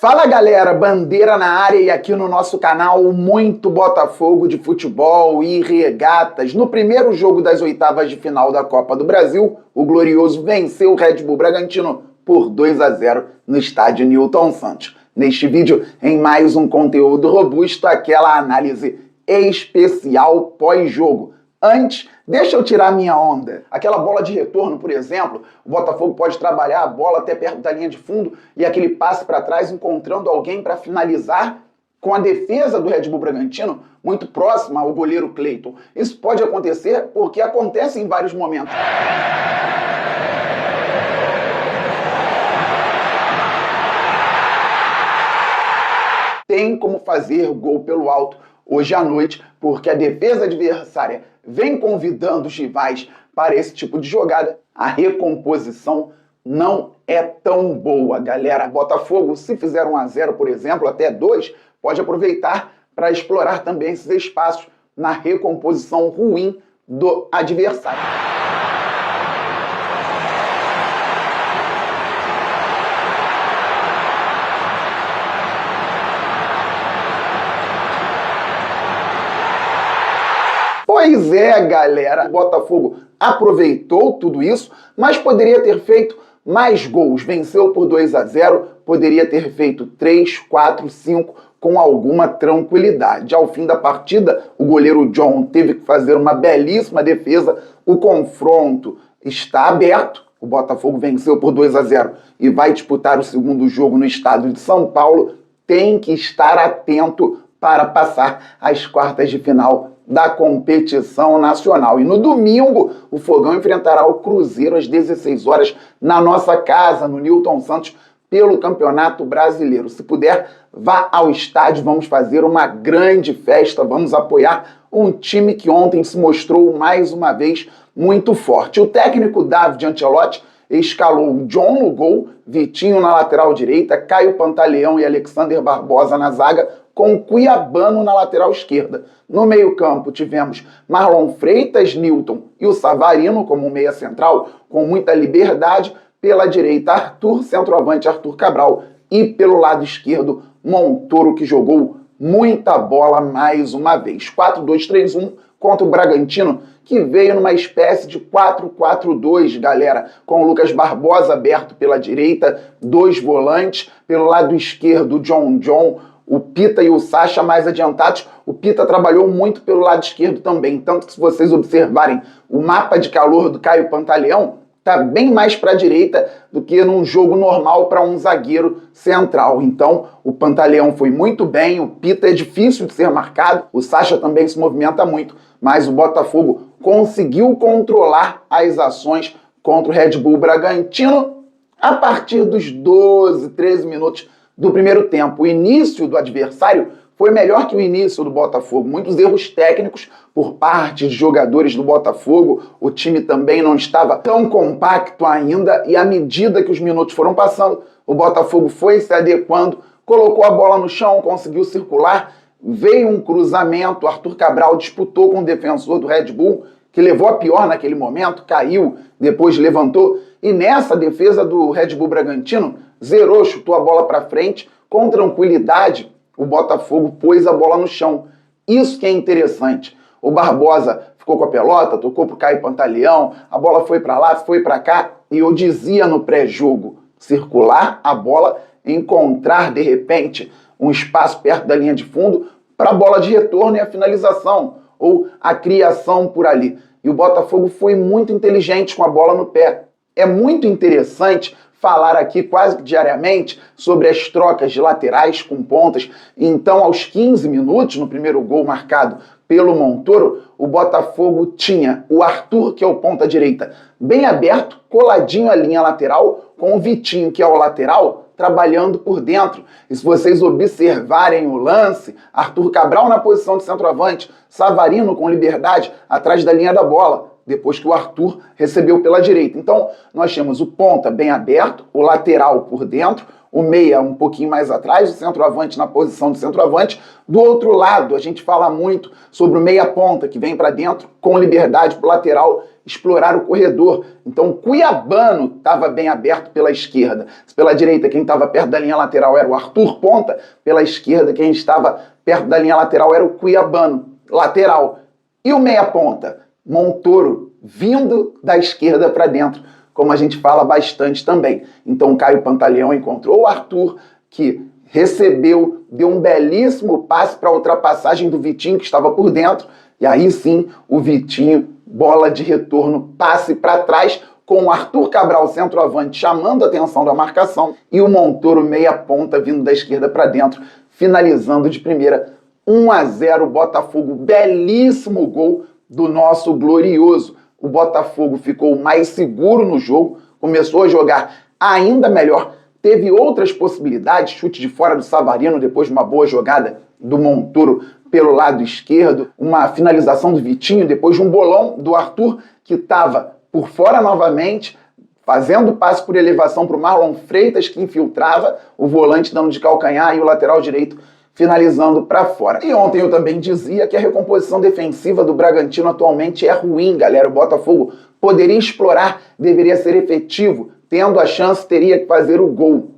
Fala galera, Bandeira na área e aqui no nosso canal muito Botafogo de futebol e regatas. No primeiro jogo das oitavas de final da Copa do Brasil, o Glorioso venceu o Red Bull Bragantino por 2-0 no estádio Newton Santos. Neste vídeo, em mais um conteúdo robusto, aquela análise especial pós-jogo. Antes, deixa eu tirar minha onda. Aquela bola de retorno, por exemplo, o Botafogo pode trabalhar a bola até perto da linha de fundo e aquele passe para trás encontrando alguém para finalizar com a defesa do Red Bull Bragantino muito próxima ao goleiro Cleiton. Isso pode acontecer porque acontece em vários momentos. Tem como fazer gol pelo alto hoje à noite, porque a defesa adversária vem convidando os rivais para esse tipo de jogada. A recomposição não é tão boa, galera. Botafogo, se fizer 1-0, por exemplo, até 2, pode aproveitar para explorar também esses espaços na recomposição ruim do adversário. Pois é, galera, o Botafogo aproveitou tudo isso, mas poderia ter feito mais gols. Venceu por 2-0, poderia ter feito 3, 4, 5 com alguma tranquilidade. Ao fim da partida, o goleiro John teve que fazer uma belíssima defesa. O confronto está aberto. O Botafogo venceu por 2-0 e vai disputar o segundo jogo no estado de São Paulo. Tem que estar atento para passar às quartas de final da competição nacional. E no domingo, o Fogão enfrentará o Cruzeiro às 16 horas na nossa casa, no Newton Santos, pelo Campeonato Brasileiro. Se puder, vá ao estádio, vamos fazer uma grande festa, vamos apoiar um time que ontem se mostrou mais uma vez muito forte. O técnico David Ancelotti escalou John no gol, Vitinho na lateral direita, Caio Pantaleão e Alexander Barbosa na zaga, com Cuiabano na lateral esquerda. No meio-campo tivemos Marlon Freitas, Nilton e o Savarino como meia central, com muita liberdade. Pela direita, Arthur, centroavante Arthur Cabral, e pelo lado esquerdo, Montoro, que jogou muita bola mais uma vez. 4-2-3-1 contra o Bragantino, que veio numa espécie de 4-4-2, galera, com o Lucas Barbosa aberto pela direita, 2 volantes, pelo lado esquerdo, John, o Pita e o Sacha mais adiantados. O Pita trabalhou muito pelo lado esquerdo também, tanto que se vocês observarem o mapa de calor do Caio Pantaleão, está bem mais para a direita do que num jogo normal para um zagueiro central. Então, o Pantaleão foi muito bem, o Pita é difícil de ser marcado, o Sacha também se movimenta muito, mas o Botafogo conseguiu controlar as ações contra o Red Bull Bragantino a partir dos 12, 13 minutos do primeiro tempo. O início do adversário foi melhor que o início do Botafogo. Muitos erros técnicos por parte de jogadores do Botafogo. O time também não estava tão compacto ainda e à medida que os minutos foram passando, o Botafogo foi se adequando, colocou a bola no chão, conseguiu circular, veio um cruzamento, Arthur Cabral disputou com o defensor do Red Bull, que levou a pior naquele momento, caiu, depois levantou, e nessa defesa do Red Bull Bragantino, zerou, chutou a bola para frente, com tranquilidade, o Botafogo pôs a bola no chão. Isso que é interessante. O Barbosa ficou com a pelota, tocou pro Caio Pantaleão, a bola foi para lá, foi para cá, e eu dizia no pré-jogo, circular a bola, encontrar de repente um espaço perto da linha de fundo para a bola de retorno e a finalização, ou a criação por ali. E o Botafogo foi muito inteligente com a bola no pé. É muito interessante falar aqui quase que diariamente sobre as trocas de laterais com pontas. Então, aos 15 minutos, no primeiro gol marcado pelo Montoro, o Botafogo tinha o Arthur, que é o ponta direita, bem aberto, coladinho à linha lateral, com o Vitinho, que é o lateral, trabalhando por dentro. E se vocês observarem o lance, Arthur Cabral na posição de centroavante, Savarino com liberdade atrás da linha da bola, depois que o Arthur recebeu pela direita. Então, nós temos o ponta bem aberto, o lateral por dentro, o meia um pouquinho mais atrás, o centroavante na posição de centroavante. Do outro lado, a gente fala muito sobre o meia ponta, que vem para dentro com liberdade para o lateral explorar o corredor. Então o Cuiabano estava bem aberto pela esquerda. Pela direita, quem estava perto da linha lateral era o Arthur Ponta. Pela esquerda, quem estava perto da linha lateral era o Cuiabano, lateral. E o meia ponta? Montoro, vindo da esquerda para dentro, como a gente fala bastante também. Então o Caio Pantaleão encontrou o Arthur, que recebeu, deu um belíssimo passe para a ultrapassagem do Vitinho, que estava por dentro, e aí sim o Vitinho, bola de retorno, passe para trás, com o Arthur Cabral, centroavante, chamando a atenção da marcação, e o Montoro, meia ponta, vindo da esquerda para dentro, finalizando de primeira. 1-0 Botafogo, belíssimo gol do nosso glorioso. O Botafogo ficou mais seguro no jogo, começou a jogar ainda melhor, teve outras possibilidades, chute de fora do Savarino depois de uma boa jogada do Montoro pelo lado esquerdo, uma finalização do Vitinho depois de um bolão do Arthur que estava por fora novamente, fazendo passe por elevação para o Marlon Freitas, que infiltrava, o volante dando de calcanhar e o lateral direito finalizando para fora. E ontem eu também dizia que a recomposição defensiva do Bragantino atualmente é ruim, galera. O Botafogo poderia explorar, deveria ser efetivo, tendo a chance, teria que fazer o gol.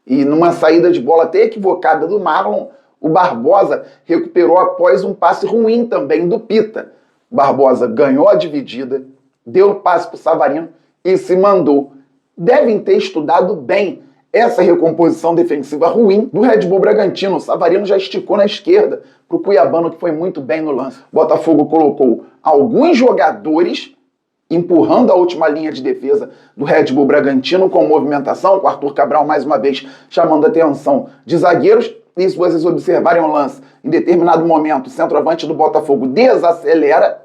E numa saída de bola até equivocada do Marlon, o Barbosa recuperou após um passe ruim também do Pita. O Barbosa ganhou a dividida, deu o passe para o Savarino e se mandou. Devem ter estudado bem essa recomposição defensiva ruim do Red Bull Bragantino. O Savarino já esticou na esquerda para o Cuiabano, que foi muito bem no lance. O Botafogo colocou alguns jogadores empurrando a última linha de defesa do Red Bull Bragantino com movimentação, com o Arthur Cabral mais uma vez chamando a atenção de zagueiros. E se vocês observarem o lance, em determinado momento o centroavante do Botafogo desacelera,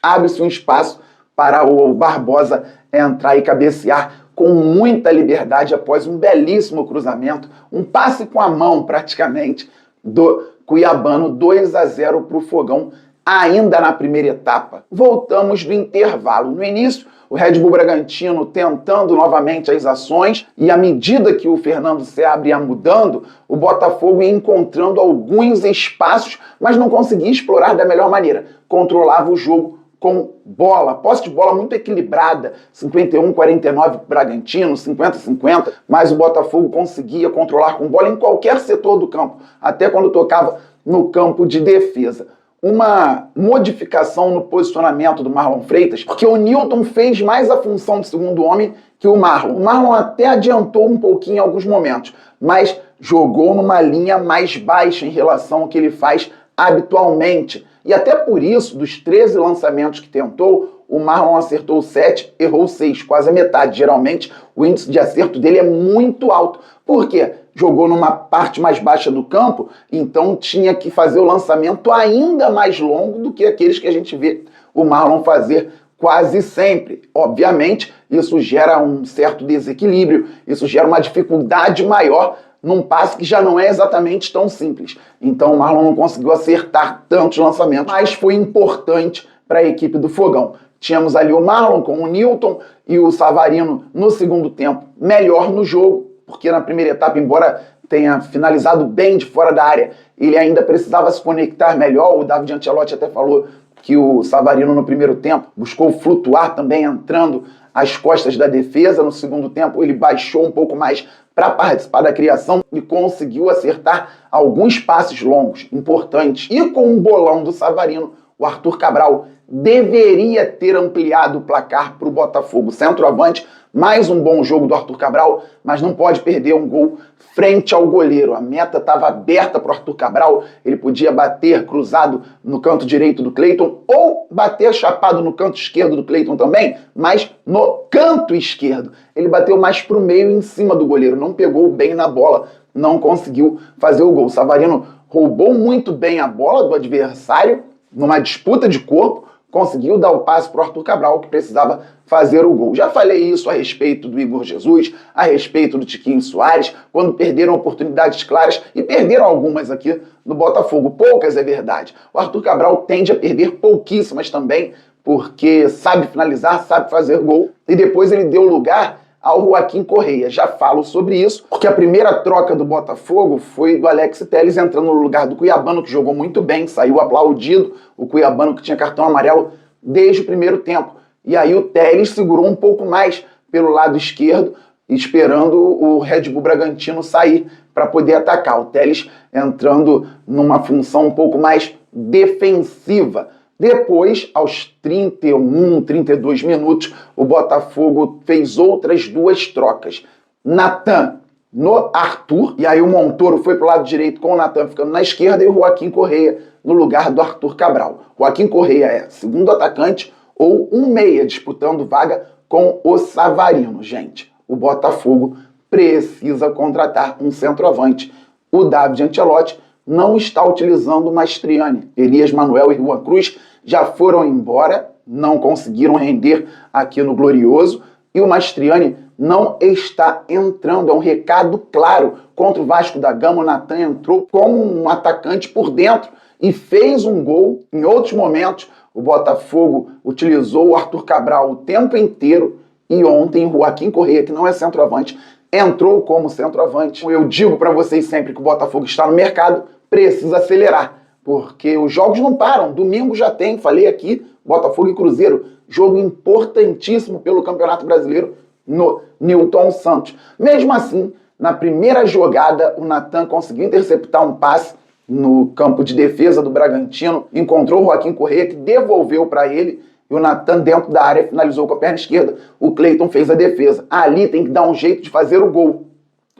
abre-se um espaço para o Barbosa entrar e cabecear com muita liberdade após um belíssimo cruzamento, um passe com a mão praticamente do Cuiabano, 2-0 para o Fogão, ainda na primeira etapa. Voltamos do intervalo. No início, o Red Bull Bragantino tentando novamente as ações, e à medida que o Fernando Seabra ia mudando, o Botafogo ia encontrando alguns espaços, mas não conseguia explorar da melhor maneira. Controlava o jogo com bola, posse de bola muito equilibrada, 51-49 Bragantino, 50-50, mas o Botafogo conseguia controlar com bola em qualquer setor do campo, até quando tocava no campo de defesa. Uma modificação no posicionamento do Marlon Freitas, porque o Nilton fez mais a função de segundo homem que o Marlon. O Marlon até adiantou um pouquinho em alguns momentos, mas jogou numa linha mais baixa em relação ao que ele faz habitualmente. E até por isso, dos 13 lançamentos que tentou, o Marlon acertou 7, errou 6, quase a metade. Geralmente, o índice de acerto dele é muito alto. Por quê? Jogou numa parte mais baixa do campo, então tinha que fazer o lançamento ainda mais longo do que aqueles que a gente vê o Marlon fazer quase sempre. Obviamente, isso gera um certo desequilíbrio, isso gera uma dificuldade maior num passe que já não é exatamente tão simples. Então o Marlon não conseguiu acertar tantos lançamentos, mas foi importante para a equipe do Fogão. Tínhamos ali o Marlon com o Nilton e o Savarino no segundo tempo melhor no jogo, porque na primeira etapa, embora tenha finalizado bem de fora da área, ele ainda precisava se conectar melhor. O David Ancelotti até falou que o Savarino no primeiro tempo buscou flutuar também, entrando às costas da defesa. No segundo tempo ele baixou um pouco mais para participar da criação e conseguiu acertar alguns passes longos, importantes. E com o bolão do Savarino, o Arthur Cabral deveria ter ampliado o placar para o Botafogo. Centroavante, mais um bom jogo do Arthur Cabral, mas não pode perder um gol frente ao goleiro. A meta estava aberta para o Arthur Cabral, ele podia bater cruzado no canto direito do Cleiton ou bater chapado no canto esquerdo do Cleiton também, mas no canto esquerdo. Ele bateu mais para o meio em cima do goleiro, não pegou bem na bola, não conseguiu fazer o gol. O Savarino roubou muito bem a bola do adversário numa disputa de corpo, conseguiu dar o passe para o Arthur Cabral, que precisava fazer o gol. Já falei isso a respeito do Igor Jesus, a respeito do Tiquinho Soares, quando perderam oportunidades claras, e perderam algumas aqui no Botafogo. Poucas, é verdade. O Arthur Cabral tende a perder pouquíssimas também, porque sabe finalizar, sabe fazer gol, e depois ele deu lugar ao Joaquim Correia. Já falo sobre isso, porque a primeira troca do Botafogo foi do Alex Telles entrando no lugar do Cuiabano, que jogou muito bem, saiu aplaudido, o Cuiabano que tinha cartão amarelo desde o primeiro tempo. e aí o Telles segurou um pouco mais pelo lado esquerdo, esperando o Red Bull Bragantino sair para poder atacar. O Telles entrando numa função um pouco mais defensiva. Depois, aos 31, 32 minutos, o Botafogo fez outras duas trocas. Natan no Arthur, e aí o Montoro foi para o lado direito com o Natan ficando na esquerda e o Joaquim Correia no lugar do Arthur Cabral. Joaquim Correia é segundo atacante ou um meia disputando vaga com o Savarino. Gente, o Botafogo precisa contratar um centroavante. O David Ancelotti não está utilizando o Mastriani. Elias Manuel e Juan Cruz já foram embora, não conseguiram render aqui no Glorioso, e o Mastriani não está entrando. É um recado claro. Contra o Vasco da Gama, o Natan entrou como um atacante por dentro e fez um gol. Em outros momentos, o Botafogo utilizou o Arthur Cabral o tempo inteiro, e ontem o Joaquim Correia, que não é centroavante, entrou como centroavante. Eu digo para vocês sempre que o Botafogo está no mercado, precisa acelerar, porque os jogos não param. Domingo já tem, falei aqui, Botafogo e Cruzeiro, jogo importantíssimo pelo Campeonato Brasileiro no Newton Santos. Mesmo assim, na primeira jogada, o Natan conseguiu interceptar um passe no campo de defesa do Bragantino, encontrou o Joaquim Correia, que devolveu para ele, e o Natan dentro da área finalizou com a perna esquerda. O Cleiton fez a defesa. Ali tem que dar um jeito de fazer o gol.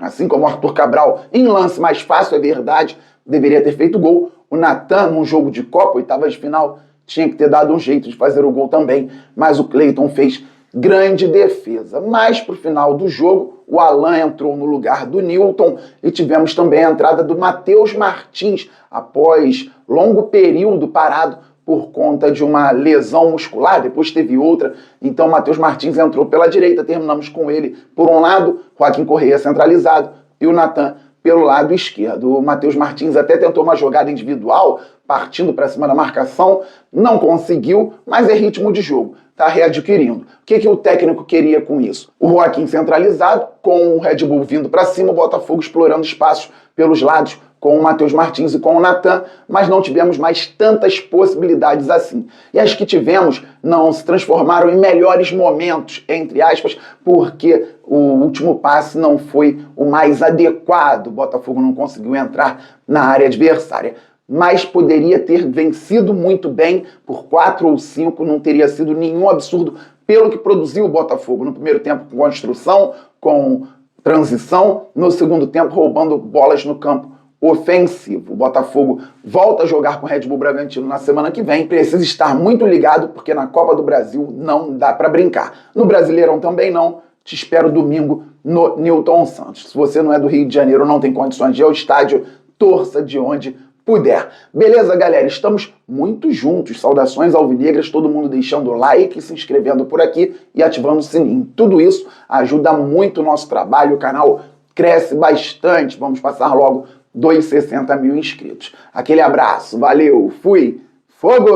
Assim como o Arthur Cabral, em lance mais fácil, é verdade, deveria ter feito gol. O Natan, num jogo de Copa, oitavas de final, tinha que ter dado um jeito de fazer o gol também, mas o Cleiton fez grande defesa. Mas pro final do jogo, o Alan entrou no lugar do Newton e tivemos também a entrada do Matheus Martins, após longo período parado por conta de uma lesão muscular, depois teve outra, então o Matheus Martins entrou pela direita, terminamos com ele por um lado, Joaquim Correia centralizado e o Natan pelo lado esquerdo. O Matheus Martins até tentou uma jogada individual, partindo para cima da marcação, não conseguiu, mas é ritmo de jogo, está readquirindo. O que o técnico queria com isso? O Joaquim centralizado, com o Red Bull vindo para cima, o Botafogo explorando espaços pelos lados, com o Matheus Martins e com o Natan, mas não tivemos mais tantas possibilidades assim. E as que tivemos não se transformaram em melhores momentos, entre aspas, porque o último passe não foi o mais adequado. O Botafogo não conseguiu entrar na área adversária, mas poderia ter vencido muito bem por 4 ou 5, não teria sido nenhum absurdo pelo que produziu o Botafogo no primeiro tempo, com construção, com transição, no segundo tempo roubando bolas no campo ofensivo. O Botafogo volta a jogar com o Red Bull Bragantino na semana que vem. Precisa estar muito ligado, porque na Copa do Brasil não dá para brincar. No Brasileirão também não. Te espero domingo no Newton Santos. Se você não é do Rio de Janeiro, não tem condições de ir ao estádio, torça de onde puder. Beleza, galera? Estamos muito juntos. Saudações alvinegras, todo mundo deixando o like, se inscrevendo por aqui e ativando o sininho. Tudo isso ajuda muito o nosso trabalho, o canal cresce bastante. Vamos passar logo 260 mil inscritos. Aquele abraço, valeu, fui, fogo!